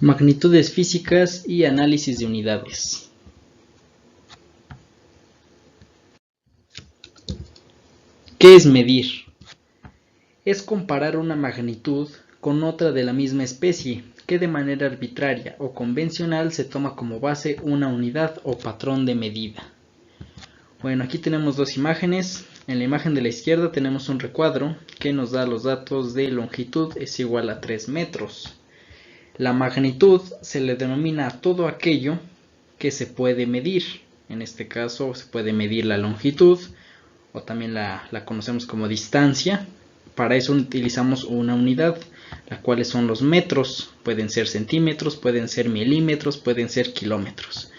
Magnitudes físicas y análisis de unidades. ¿Qué es medir? Es comparar una magnitud con otra de la misma especie, que de manera arbitraria o convencional se toma como base una unidad o patrón de medida. Bueno, aquí tenemos dos imágenes. En la imagen de la izquierda tenemos un recuadro que nos da los datos de longitud es igual a 3 metros. La magnitud se le denomina a todo aquello que se puede medir. En este caso se puede medir la longitud o también la conocemos como distancia. Para eso utilizamos una unidad, la cual son los metros. Pueden ser centímetros, pueden ser milímetros, pueden ser kilómetros.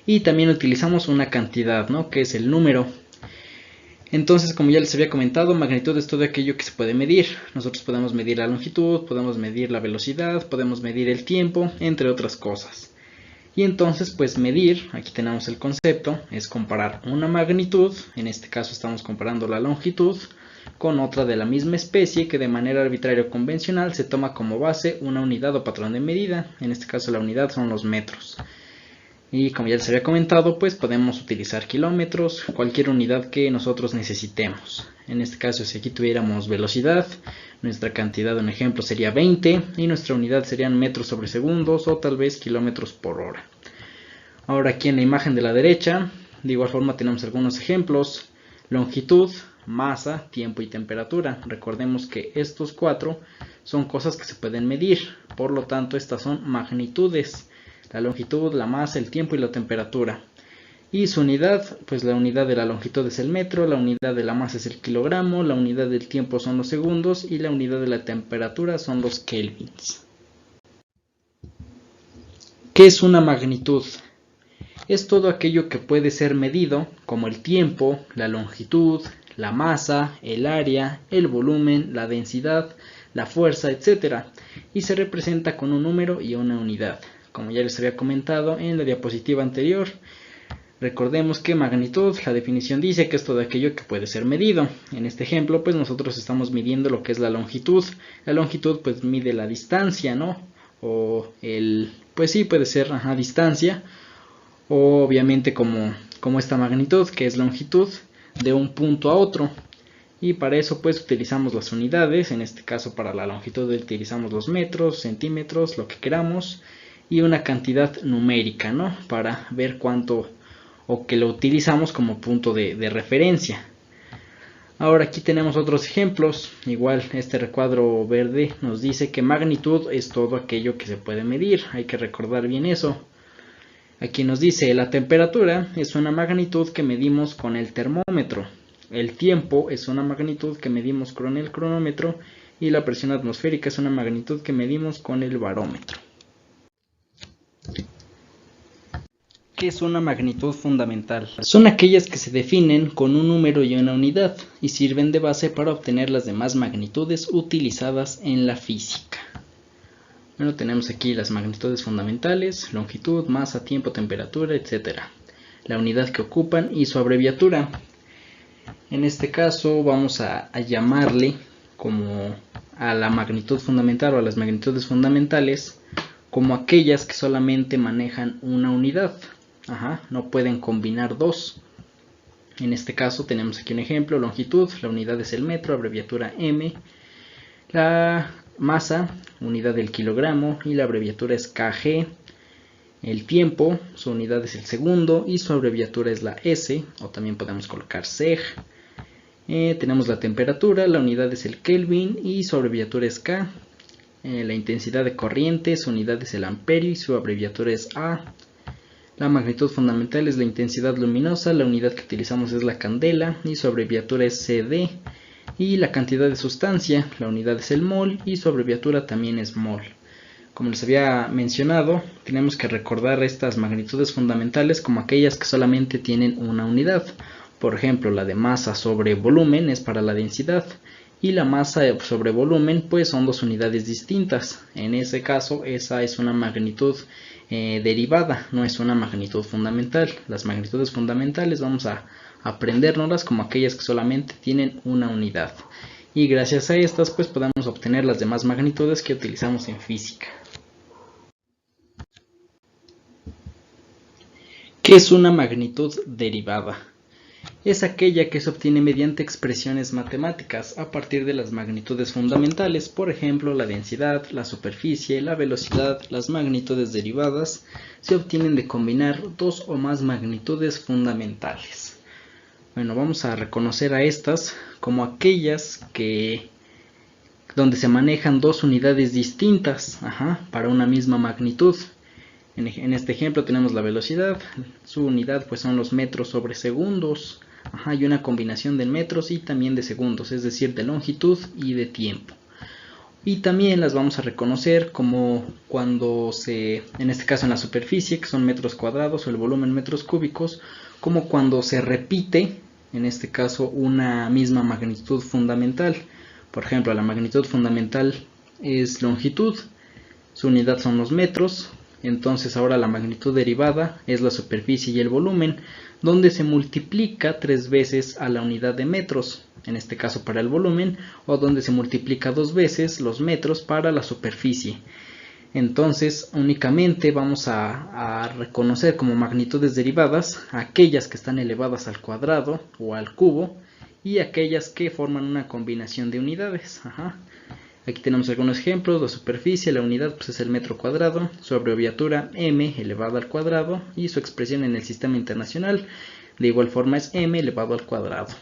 Y también utilizamos una cantidad, ¿no?, que es el número. Entonces, como ya les había comentado, magnitud es todo aquello que se puede medir. Nosotros podemos medir la longitud, podemos medir la velocidad, podemos medir el tiempo, entre otras cosas. Y entonces, pues medir, aquí tenemos el concepto, es comparar una magnitud, en este caso estamos comparando la longitud, con otra de la misma especie que de manera arbitraria o convencional se toma como base una unidad o patrón de medida. En este caso la unidad son los metros. Y como ya les había comentado, pues podemos utilizar kilómetros, cualquier unidad que nosotros necesitemos. En este caso, si aquí tuviéramos velocidad, nuestra cantidad, un ejemplo, sería 20 y nuestra unidad serían metros sobre segundos o tal vez kilómetros por hora. Ahora aquí en la imagen de la derecha, de igual forma tenemos algunos ejemplos: longitud, masa, tiempo y temperatura. Recordemos que estos cuatro son cosas que se pueden medir, por lo tanto estas son magnitudes: la longitud, la masa, el tiempo y la temperatura. Y su unidad, pues la unidad de la longitud es el metro, la unidad de la masa es el kilogramo, la unidad del tiempo son los segundos y la unidad de la temperatura son los kelvins. ¿Qué es una magnitud? Es todo aquello que puede ser medido, como el tiempo, la longitud, la masa, el área, el volumen, la densidad, la fuerza, etc. Y se representa con un número y una unidad. Como ya les había comentado en la diapositiva anterior, recordemos que magnitud, la definición dice que es todo aquello que puede ser medido. En este ejemplo, pues nosotros estamos midiendo lo que es la longitud. La longitud pues mide la distancia, ¿no? O pues sí, puede ser distancia. O obviamente como esta magnitud, que es longitud, de un punto a otro. Y para eso pues utilizamos las unidades. En este caso para la longitud utilizamos los metros, centímetros, lo que queramos. Y una cantidad numérica, ¿no?, para ver cuánto, o que lo utilizamos como punto de referencia. Ahora aquí tenemos otros ejemplos. Igual este recuadro verde nos dice que magnitud es todo aquello que se puede medir. Hay que recordar bien eso. Aquí nos dice: la temperatura es una magnitud que medimos con el termómetro. El tiempo es una magnitud que medimos con el cronómetro. Y la presión atmosférica es una magnitud que medimos con el barómetro. ¿Qué es una magnitud fundamental? Son aquellas que se definen con un número y una unidad y sirven de base para obtener las demás magnitudes utilizadas en la física. Bueno, tenemos aquí las magnitudes fundamentales: longitud, masa, tiempo, temperatura, etc. La unidad que ocupan y su abreviatura. En este caso vamos a llamarle como a la magnitud fundamental o a las magnitudes fundamentales como aquellas que solamente manejan una unidad. No pueden combinar dos. En este caso tenemos aquí un ejemplo: longitud, la unidad es el metro, abreviatura M. La masa, unidad del kilogramo y la abreviatura es kg. El tiempo, su unidad es el segundo y su abreviatura es la S, o también podemos colocar seg. Tenemos la temperatura, la unidad es el kelvin y su abreviatura es K. La intensidad de corriente, su unidad es el amperio y su abreviatura es A. La magnitud fundamental es la intensidad luminosa, la unidad que utilizamos es la candela y su abreviatura es CD. Y la cantidad de sustancia, la unidad es el mol y su abreviatura también es mol. Como les había mencionado, tenemos que recordar estas magnitudes fundamentales como aquellas que solamente tienen una unidad. Por ejemplo, la de masa sobre volumen es para la densidad. Y la masa sobre volumen pues son dos unidades distintas. En ese caso esa es una magnitud derivada, no es una magnitud fundamental. Las magnitudes fundamentales vamos a aprendérnoslas como aquellas que solamente tienen una unidad. Y gracias a estas pues podemos obtener las demás magnitudes que utilizamos en física. ¿Qué es una magnitud derivada? Es aquella que se obtiene mediante expresiones matemáticas a partir de las magnitudes fundamentales, por ejemplo, la densidad, la superficie, la velocidad. Las magnitudes derivadas se obtienen de combinar dos o más magnitudes fundamentales. Bueno, vamos a reconocer a estas como aquellas donde se manejan dos unidades distintas para una misma magnitud. En este ejemplo tenemos la velocidad, su unidad pues son los metros sobre segundos, y una combinación de metros y también de segundos, es decir, de longitud y de tiempo. Y también las vamos a reconocer como cuando en este caso en la superficie, que son metros cuadrados, o el volumen metros cúbicos, como cuando se repite, en este caso, una misma magnitud fundamental. Por ejemplo, la magnitud fundamental es longitud, su unidad son los metros. Entonces ahora la magnitud derivada es la superficie y el volumen, donde se multiplica 3 veces a la unidad de metros, en este caso para el volumen, o donde se multiplica 2 veces los metros para la superficie. Entonces únicamente vamos a reconocer como magnitudes derivadas aquellas que están elevadas al cuadrado o al cubo y aquellas que forman una combinación de unidades. Aquí tenemos algunos ejemplos. La superficie, la unidad pues es el metro cuadrado, su abreviatura m elevado al cuadrado y su expresión en el sistema internacional de igual forma es m elevado al cuadrado.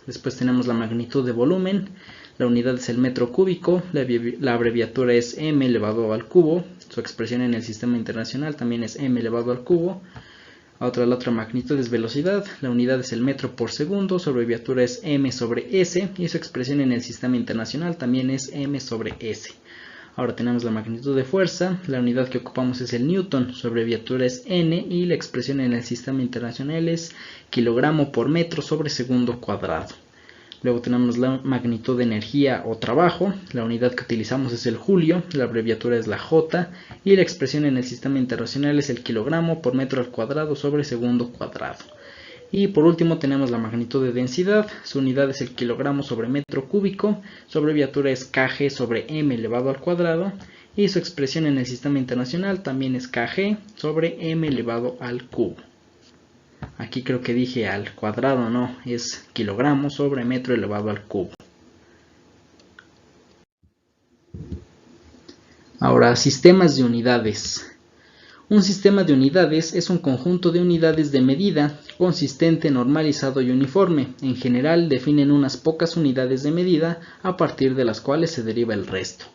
Después tenemos la magnitud de volumen, la unidad es el metro cúbico, la abreviatura es m elevado al cubo, su expresión en el sistema internacional también es m elevado al cubo. La otra magnitud es velocidad, la unidad es el metro por segundo, su abreviatura es m sobre s y su expresión en el sistema internacional también es m sobre s. Ahora tenemos la magnitud de fuerza, la unidad que ocupamos es el newton, su abreviatura es n y la expresión en el sistema internacional es kilogramo por metro sobre segundo cuadrado. Luego tenemos la magnitud de energía o trabajo, la unidad que utilizamos es el joule, la abreviatura es la J y la expresión en el sistema internacional es el kilogramo por metro al cuadrado sobre segundo cuadrado. Y por último tenemos la magnitud de densidad, su unidad es el kilogramo sobre metro cúbico, su abreviatura es kg sobre m elevado al cuadrado y su expresión en el sistema internacional también es kg sobre m elevado al cubo. Aquí creo que dije al cuadrado, no, es kilogramo sobre metro elevado al cubo. Ahora, sistemas de unidades. Un sistema de unidades es un conjunto de unidades de medida consistente, normalizado y uniforme. En general definen unas pocas unidades de medida a partir de las cuales se deriva el resto.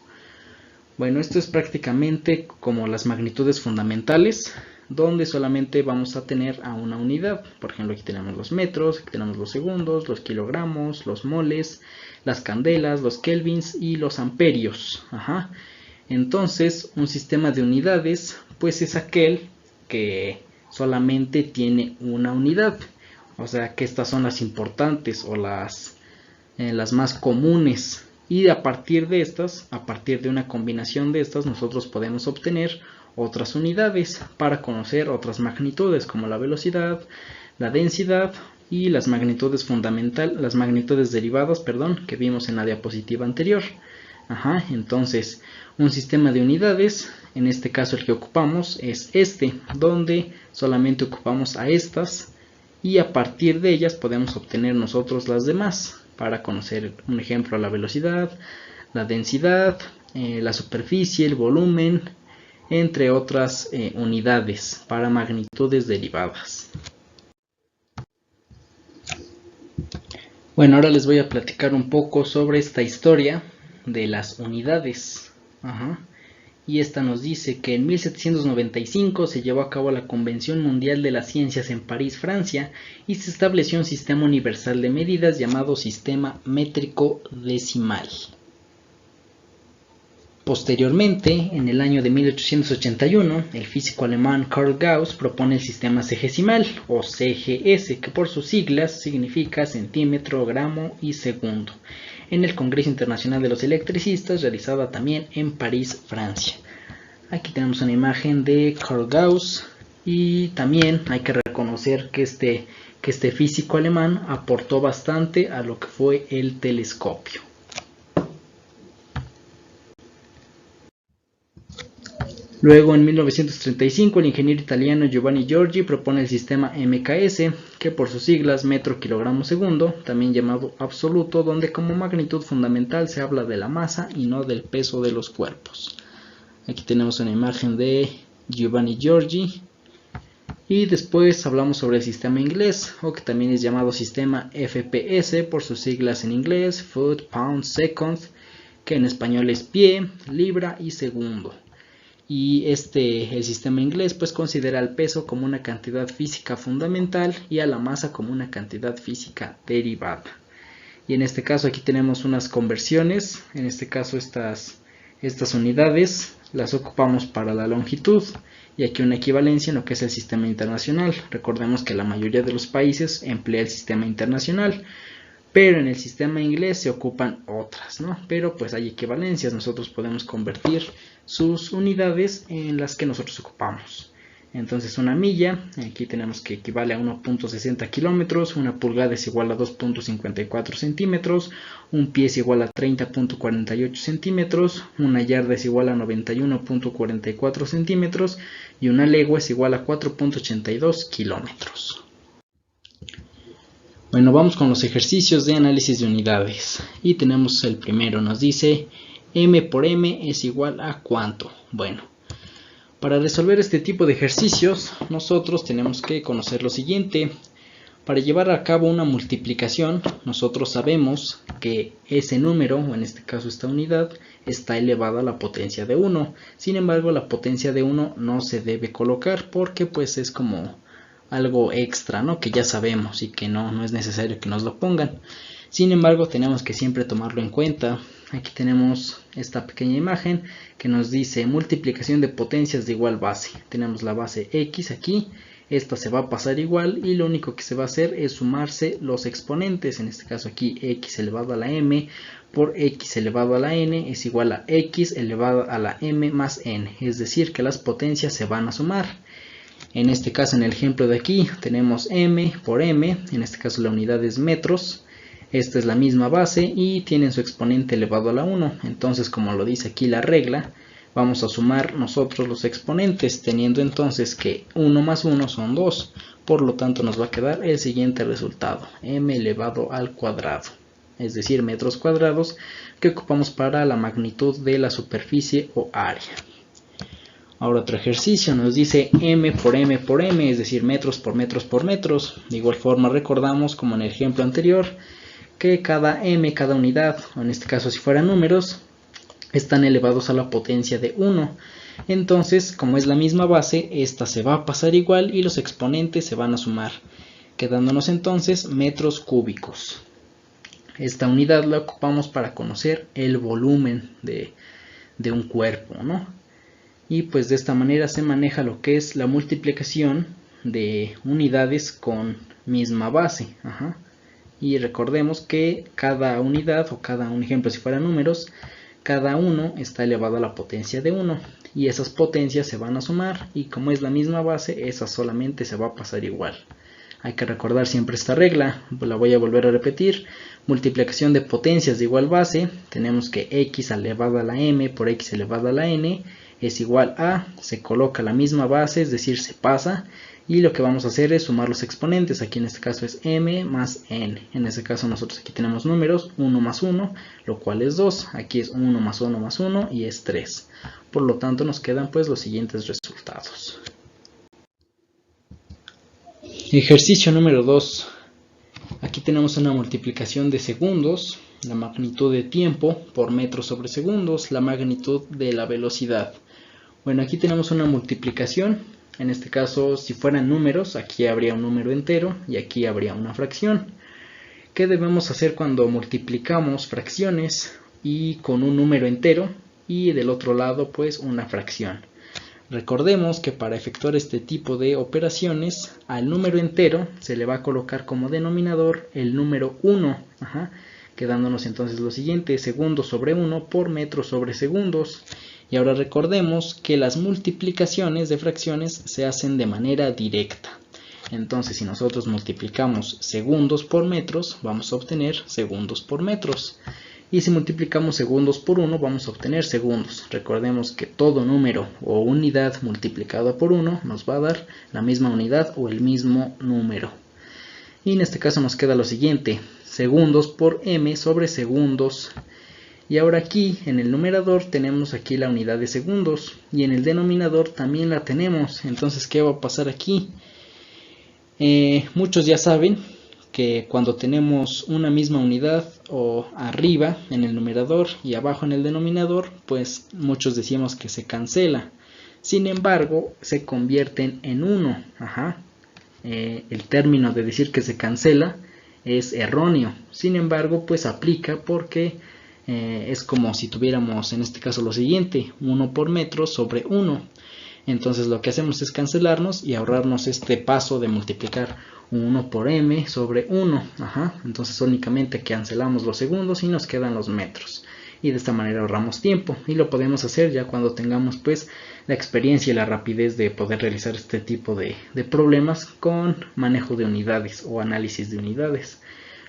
Bueno, esto es prácticamente como las magnitudes fundamentales, donde solamente vamos a tener a una unidad. Por ejemplo, aquí tenemos los metros, aquí tenemos los segundos, los kilogramos, los moles, las candelas, los kelvins y los amperios. Entonces, un sistema de unidades, pues es aquel que solamente tiene una unidad. O sea, que estas son las importantes o las más comunes. Y a partir de estas, a partir de una combinación de estas, nosotros podemos obtener otras unidades para conocer otras magnitudes como la velocidad, la densidad y las magnitudes las magnitudes derivadas, que vimos en la diapositiva anterior. Entonces, un sistema de unidades, en este caso el que ocupamos es donde solamente ocupamos a estas y a partir de ellas podemos obtener nosotros las demás para conocer, un ejemplo, la velocidad, la densidad, la superficie, el volumen, entre otras unidades para magnitudes derivadas. Bueno, ahora les voy a platicar un poco sobre esta historia de las unidades. Y esta nos dice que en 1795 se llevó a cabo la Convención Mundial de las Ciencias en París, Francia, y se estableció un sistema universal de medidas llamado sistema métrico decimal. Posteriormente, en el año de 1881, el físico alemán Carl Gauss propone el sistema segesimal, o CGS, que por sus siglas significa centímetro, gramo y segundo, en el Congreso Internacional de los Electricistas, realizada también en París, Francia. Aquí tenemos una imagen de Carl Gauss y también hay que reconocer que este físico alemán aportó bastante a lo que fue el telescopio. Luego, en 1935, el ingeniero italiano Giovanni Giorgi propone el sistema MKS, que por sus siglas metro kilogramo segundo, también llamado absoluto, donde como magnitud fundamental se habla de la masa y no del peso de los cuerpos. Aquí tenemos una imagen de Giovanni Giorgi. Y después hablamos sobre el sistema inglés, o que también es llamado sistema FPS por sus siglas en inglés, Foot, Pound, Second, que en español es pie, libra y segundo. Y el sistema inglés pues considera al peso como una cantidad física fundamental y a la masa como una cantidad física derivada. Y en este caso aquí tenemos unas conversiones, en este caso estas unidades las ocupamos para la longitud y aquí una equivalencia en lo que es el sistema internacional. Recordemos que la mayoría de los países emplea el sistema internacional, pero en el sistema inglés se ocupan otras, ¿no? Pero pues hay equivalencias, nosotros podemos convertir sus unidades en las que nosotros ocupamos. Entonces una milla, aquí tenemos que equivale a 1.60 kilómetros, una pulgada es igual a 2.54 centímetros, un pie es igual a 30.48 centímetros, una yarda es igual a 91.44 centímetros y una legua es igual a 4.82 kilómetros. Bueno, vamos con los ejercicios de análisis de unidades. Y tenemos el primero, nos dice m por m es igual a ¿cuánto? Bueno, para resolver este tipo de ejercicios, nosotros tenemos que conocer lo siguiente. Para llevar a cabo una multiplicación, nosotros sabemos que ese número, o en este caso esta unidad, está elevada a la potencia de 1. Sin embargo, la potencia de 1 no se debe colocar porque pues es como algo extra, ¿no? Que ya sabemos y que no es necesario que nos lo pongan. Sin embargo, tenemos que siempre tomarlo en cuenta. Aquí tenemos esta pequeña imagen que nos dice multiplicación de potencias de igual base. Tenemos la base x aquí, esta se va a pasar igual y lo único que se va a hacer es sumarse los exponentes. En este caso aquí x elevado a la m por x elevado a la n es igual a x elevado a la m más n. Es decir, que las potencias se van a sumar. En este caso, en el ejemplo de aquí, tenemos m por m, en este caso la unidad es metros. Esta es la misma base y tienen su exponente elevado a la 1. Entonces, como lo dice aquí la regla, vamos a sumar nosotros los exponentes, teniendo entonces que 1 más 1 son 2. Por lo tanto, nos va a quedar el siguiente resultado, m elevado al cuadrado. Es decir, metros cuadrados que ocupamos para la magnitud de la superficie o área. Ahora otro ejercicio nos dice m por m por m, es decir, metros por metros por metros. De igual forma recordamos, como en el ejemplo anterior, que cada unidad, o en este caso si fueran números, están elevados a la potencia de 1. Entonces, como es la misma base, esta se va a pasar igual y los exponentes se van a sumar, quedándonos entonces metros cúbicos. Esta unidad la ocupamos para conocer el volumen de un cuerpo, ¿no? Y pues de esta manera se maneja lo que es la multiplicación de unidades con misma base. Y recordemos que cada unidad, o un ejemplo si fueran números, cada uno está elevado a la potencia de 1. Y esas potencias se van a sumar y como es la misma base, esa solamente se va a pasar igual. Hay que recordar siempre esta regla, la voy a volver a repetir. Multiplicación de potencias de igual base, tenemos que x elevado a la m por x elevado a la n es igual a, se coloca la misma base, es decir, se pasa, y lo que vamos a hacer es sumar los exponentes. Aquí en este caso es m más n. En este caso nosotros aquí tenemos números, 1 más 1, lo cual es 2. Aquí es 1 más 1 más 1 y es 3. Por lo tanto nos quedan pues los siguientes resultados. Ejercicio número 2. Aquí tenemos una multiplicación de segundos, la magnitud de tiempo por metros sobre segundos, la magnitud de la velocidad. Bueno, aquí tenemos una multiplicación. En este caso, si fueran números, aquí habría un número entero y aquí habría una fracción. ¿Qué debemos hacer cuando multiplicamos fracciones y con un número entero y del otro lado pues una fracción? Recordemos que para efectuar este tipo de operaciones, al número entero se le va a colocar como denominador el número 1, quedándonos entonces lo siguiente, segundos sobre 1 por metros sobre segundos. Y ahora recordemos que las multiplicaciones de fracciones se hacen de manera directa. Entonces, si nosotros multiplicamos segundos por metros, vamos a obtener segundos por metros. Y si multiplicamos segundos por 1 vamos a obtener segundos. Recordemos que todo número o unidad multiplicada por 1 nos va a dar la misma unidad o el mismo número. Y en este caso nos queda lo siguiente, segundos por m sobre segundos. Y ahora aquí en el numerador tenemos aquí la unidad de segundos y en el denominador también la tenemos. Entonces, ¿qué va a pasar aquí? Muchos ya saben que cuando tenemos una misma unidad o arriba en el numerador y abajo en el denominador, pues muchos decimos que se cancela. Sin embargo, se convierten en 1. El término de decir que se cancela es erróneo. Sin embargo, pues aplica porque es como si tuviéramos en este caso lo siguiente, 1 por metro sobre 1. Entonces lo que hacemos es cancelarnos y ahorrarnos este paso de multiplicar 1 por m sobre 1. Entonces únicamente cancelamos los segundos y nos quedan los metros. Y de esta manera ahorramos tiempo. Y lo podemos hacer ya cuando tengamos pues la experiencia y la rapidez de poder realizar este tipo de problemas con manejo de unidades o análisis de unidades.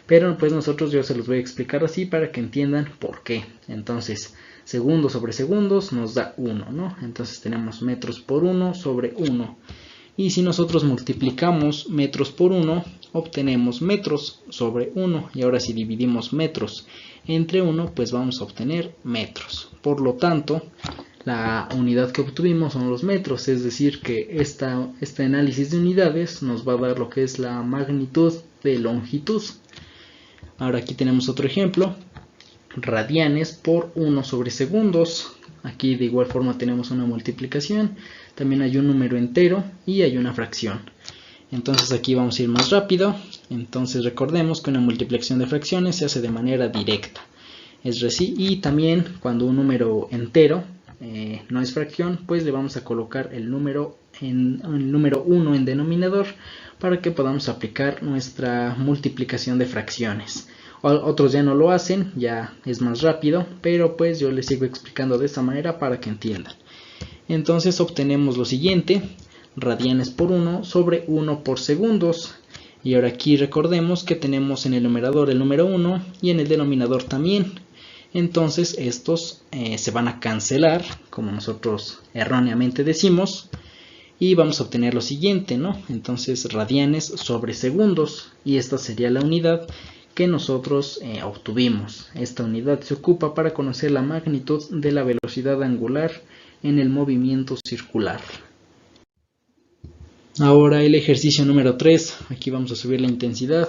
Pero pues nosotros yo se los voy a explicar así para que entiendan por qué. Entonces, segundos sobre segundos nos da 1, ¿no? Entonces tenemos metros por 1 sobre 1. Y si nosotros multiplicamos metros por 1, obtenemos metros sobre 1. Y ahora si dividimos metros entre 1, pues vamos a obtener metros. Por lo tanto, la unidad que obtuvimos son los metros. Es decir, que este análisis de unidades nos va a dar lo que es la magnitud de longitud. Ahora aquí tenemos otro ejemplo. Radianes por 1 sobre segundos. Aquí de igual forma tenemos una multiplicación. También hay un número entero y hay una fracción. Entonces aquí vamos a ir más rápido. Entonces recordemos que una multiplicación de fracciones se hace de manera directa. Y también cuando un número entero no es fracción, pues le vamos a colocar el número 1 en denominador para que podamos aplicar nuestra multiplicación de fracciones. Otros ya no lo hacen, ya es más rápido, pero pues yo les sigo explicando de esta manera para que entiendan. Entonces obtenemos lo siguiente, radianes por 1 sobre 1 por segundos. Y ahora aquí recordemos que tenemos en el numerador el número 1 y en el denominador también. Entonces estos se van a cancelar, como nosotros erróneamente decimos, y vamos a obtener lo siguiente, ¿no? Entonces radianes sobre segundos, y esta sería la unidad que nosotros obtuvimos. Esta unidad se ocupa para conocer la magnitud de la velocidad angular en el movimiento circular. Ahora el ejercicio número 3, aquí vamos a subir la intensidad.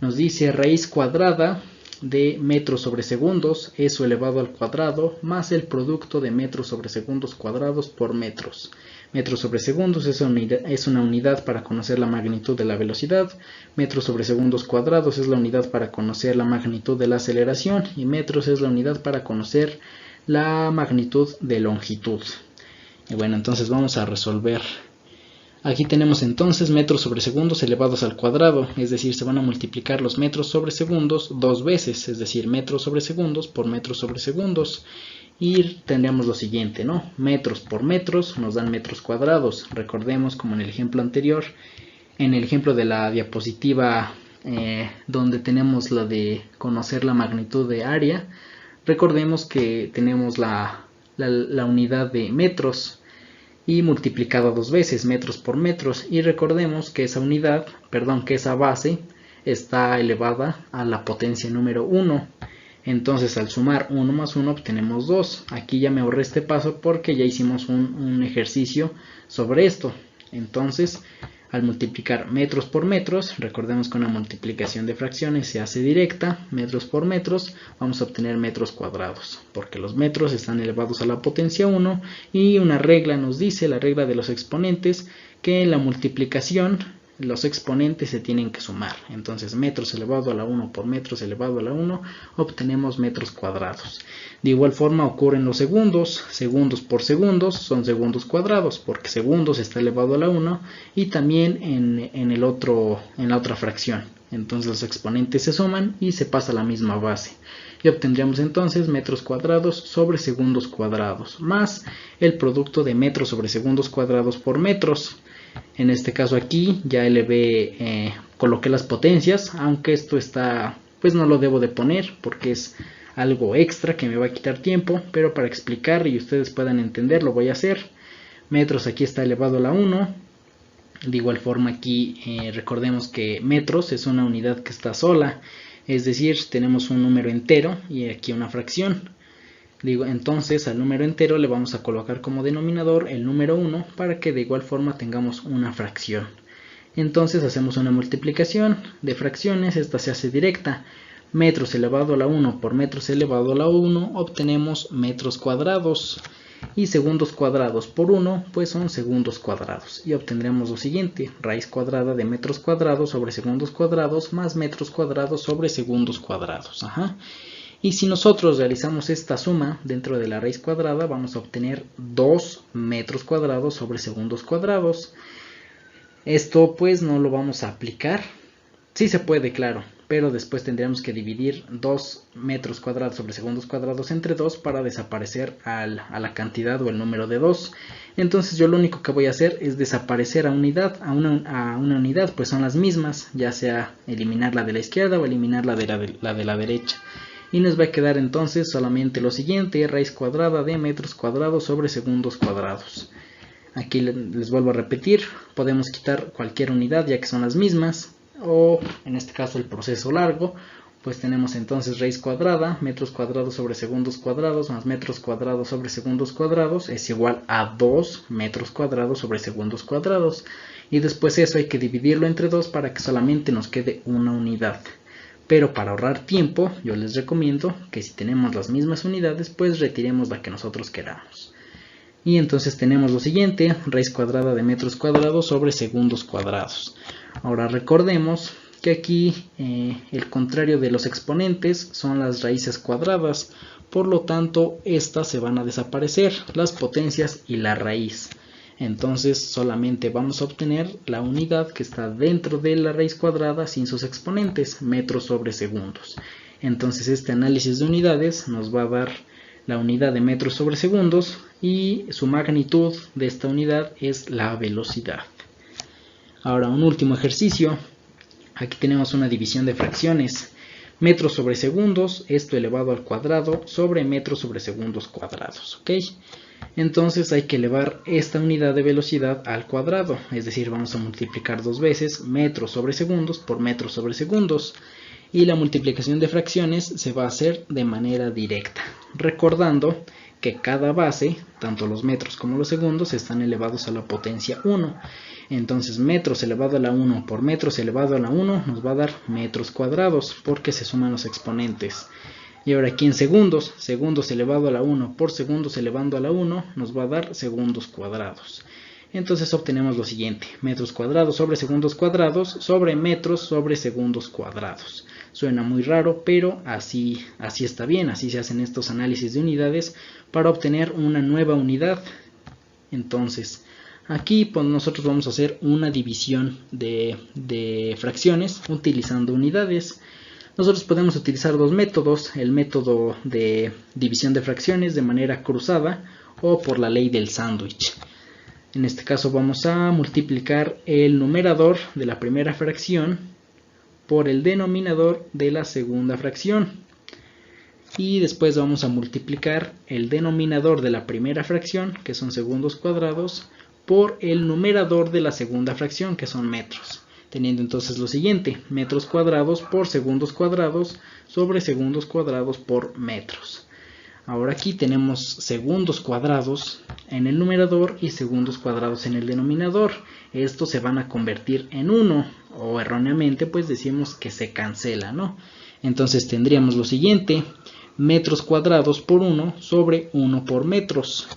Nos dice raíz cuadrada de metros sobre segundos, eso elevado al cuadrado, más el producto de metros sobre segundos cuadrados por metros. Metros sobre segundos es una unidad para conocer la magnitud de la velocidad. Metros sobre segundos cuadrados es la unidad para conocer la magnitud de la aceleración. Y metros es la unidad para conocer la magnitud de longitud. Y bueno, entonces vamos a resolver. Aquí tenemos entonces metros sobre segundos elevados al cuadrado, es decir, se van a multiplicar los metros sobre segundos dos veces, es decir, metros sobre segundos por metros sobre segundos. Y tendríamos lo siguiente, ¿no? Metros por metros nos dan metros cuadrados. Recordemos, como en el ejemplo anterior, en el ejemplo de la diapositiva donde tenemos la de conocer la magnitud de área, recordemos que tenemos la unidad de metros y multiplicado dos veces, metros por metros, y recordemos que esa unidad, que esa base está elevada a la potencia número 1. Entonces al sumar 1 más 1 obtenemos 2. Aquí ya me ahorré este paso porque ya hicimos un ejercicio sobre esto. Entonces al multiplicar metros por metros, recordemos que una multiplicación de fracciones se hace directa, metros por metros, vamos a obtener metros cuadrados, porque los metros están elevados a la potencia 1 y una regla nos dice, la regla de los exponentes, que en la multiplicación los exponentes se tienen que sumar. Entonces metros elevado a la 1 por metros elevado a la 1 obtenemos metros cuadrados. De igual forma ocurren los segundos. Segundos por segundos son segundos cuadrados, porque segundos está elevado a la 1 y también en la otra fracción. Entonces los exponentes se suman y se pasa a la misma base. Y obtendríamos entonces metros cuadrados sobre segundos cuadrados, más el producto de metros sobre segundos cuadrados por metros. En este caso aquí ya coloqué las potencias, aunque esto está, pues no lo debo de poner porque es algo extra que me va a quitar tiempo, pero para explicar y ustedes puedan entender lo voy a hacer. Metros aquí está elevado a la 1. De igual forma aquí recordemos que metros es una unidad que está sola, es decir, tenemos un número entero y aquí una fracción. Entonces al número entero le vamos a colocar como denominador el número 1 para que de igual forma tengamos una fracción. Entonces hacemos una multiplicación de fracciones, esta se hace directa. Metros elevado a la 1 por metros elevado a la 1 obtenemos metros cuadrados. Y segundos cuadrados por 1 pues son segundos cuadrados. Y obtendremos lo siguiente, raíz cuadrada de metros cuadrados sobre segundos cuadrados más metros cuadrados sobre segundos cuadrados. Y si nosotros realizamos esta suma dentro de la raíz cuadrada, vamos a obtener 2 metros cuadrados sobre segundos cuadrados. Esto pues no lo vamos a aplicar. Sí se puede, claro, pero después tendríamos que dividir 2 metros cuadrados sobre segundos cuadrados entre 2 para desaparecer a la cantidad o el número de 2. Entonces yo lo único que voy a hacer es desaparecer a una unidad, pues son las mismas, ya sea eliminar la de la izquierda o eliminar la de la derecha. Y nos va a quedar entonces solamente lo siguiente, raíz cuadrada de metros cuadrados sobre segundos cuadrados. Aquí les vuelvo a repetir, podemos quitar cualquier unidad ya que son las mismas, o en este caso el proceso largo, pues tenemos entonces raíz cuadrada, metros cuadrados sobre segundos cuadrados más metros cuadrados sobre segundos cuadrados es igual a 2 metros cuadrados sobre segundos cuadrados. Y después eso hay que dividirlo entre 2 para que solamente nos quede una unidad. Pero para ahorrar tiempo, yo les recomiendo que si tenemos las mismas unidades, pues retiremos la que nosotros queramos. Y entonces tenemos lo siguiente, raíz cuadrada de metros cuadrados sobre segundos cuadrados. Ahora recordemos que aquí el contrario de los exponentes son las raíces cuadradas. Por lo tanto, estas se van a desaparecer, las potencias y la raíz. Entonces solamente vamos a obtener la unidad que está dentro de la raíz cuadrada sin sus exponentes, metros sobre segundos. Entonces este análisis de unidades nos va a dar la unidad de metros sobre segundos y su magnitud de esta unidad es la velocidad. Ahora un último ejercicio. Aquí tenemos una división de fracciones. Metros sobre segundos, esto elevado al cuadrado sobre metros sobre segundos cuadrados. ¿Ok? Entonces hay que elevar esta unidad de velocidad al cuadrado, es decir, vamos a multiplicar dos veces metros sobre segundos por metros sobre segundos. Y la multiplicación de fracciones se va a hacer de manera directa, recordando que cada base, tanto los metros como los segundos, están elevados a la potencia 1. Entonces metros elevado a la 1 por metros elevado a la 1 nos va a dar metros cuadrados, porque se suman los exponentes. Y ahora aquí en segundos, segundos elevado a la 1 por segundos elevando a la 1 nos va a dar segundos cuadrados. Entonces obtenemos lo siguiente, metros cuadrados sobre segundos cuadrados sobre metros sobre segundos cuadrados. Suena muy raro, pero así está bien, así se hacen estos análisis de unidades para obtener una nueva unidad. Entonces, aquí pues, nosotros vamos a hacer una división de fracciones utilizando unidades. Nosotros podemos utilizar dos métodos, el método de división de fracciones de manera cruzada o por la ley del sándwich. En este caso vamos a multiplicar el numerador de la primera fracción por el denominador de la segunda fracción. Y después vamos a multiplicar el denominador de la primera fracción, que son segundos cuadrados, por el numerador de la segunda fracción, que son metros. Teniendo entonces lo siguiente, metros cuadrados por segundos cuadrados sobre segundos cuadrados por metros. Ahora aquí tenemos segundos cuadrados en el numerador y segundos cuadrados en el denominador. Estos se van a convertir en 1 o erróneamente pues decimos que se cancela, ¿no? Entonces tendríamos lo siguiente, metros cuadrados por 1 sobre 1 por metros.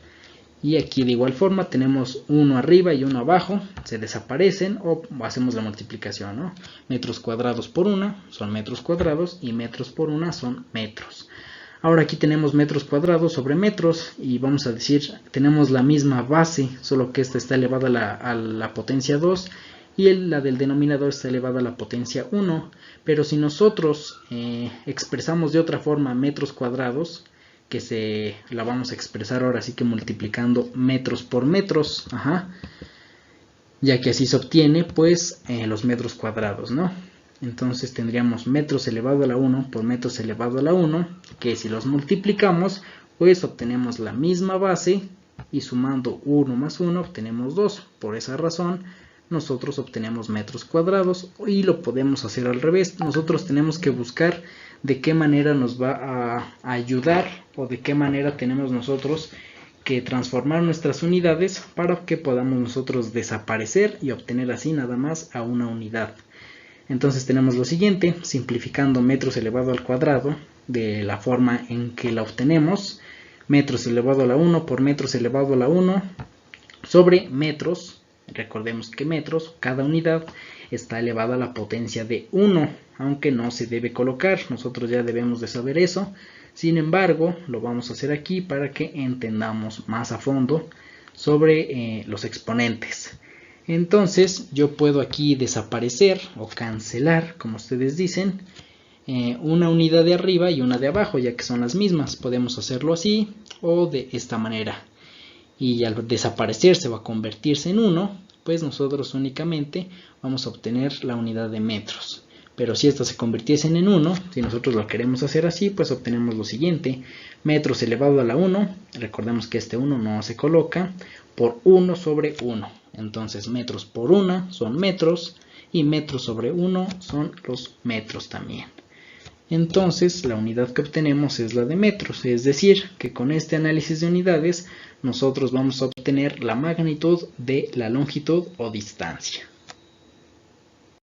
Y aquí de igual forma tenemos 1 arriba y 1 abajo, se desaparecen o hacemos la multiplicación, ¿no? Metros cuadrados por 1 son metros cuadrados y metros por 1 son metros. Ahora aquí tenemos metros cuadrados sobre metros y vamos a decir, tenemos la misma base, solo que esta está elevada a la potencia 2 y la del denominador está elevada a la potencia 1. Pero si nosotros expresamos de otra forma metros cuadrados, que la vamos a expresar ahora sí que multiplicando metros por metros, ya que así se obtiene pues los metros cuadrados, ¿no? Entonces tendríamos metros elevado a la 1 por metros elevado a la 1, que si los multiplicamos, pues obtenemos la misma base y sumando 1 más 1 obtenemos 2. Por esa razón nosotros obtenemos metros cuadrados, y lo podemos hacer al revés. Nosotros tenemos que buscar de qué manera nos va a ayudar, o de qué manera tenemos nosotros que transformar nuestras unidades para que podamos nosotros desaparecer y obtener así nada más a una unidad. Entonces tenemos lo siguiente, simplificando metros elevado al cuadrado de la forma en que la obtenemos: metros elevado a la 1 por metros elevado a la 1 sobre metros. Recordemos que metros, cada unidad está elevada a la potencia de 1, aunque no se debe colocar, nosotros ya debemos de saber eso. Sin embargo, lo vamos a hacer aquí para que entendamos más a fondo sobre los exponentes. Entonces yo puedo aquí desaparecer o cancelar, como ustedes dicen, una unidad de arriba y una de abajo, ya que son las mismas. Podemos hacerlo así o de esta manera. Y al desaparecerse o a convertirse en 1, pues nosotros únicamente vamos a obtener la unidad de metros. Pero si estas se convirtiesen en 1, si nosotros lo queremos hacer así, pues obtenemos lo siguiente: metros elevado a la 1, recordemos que este 1 no se coloca, por 1 sobre 1. Entonces metros por 1 son metros, y metros sobre 1 son los metros también. Entonces la unidad que obtenemos es la de metros, es decir, que con este análisis de unidades nosotros vamos a obtener la magnitud de la longitud o distancia.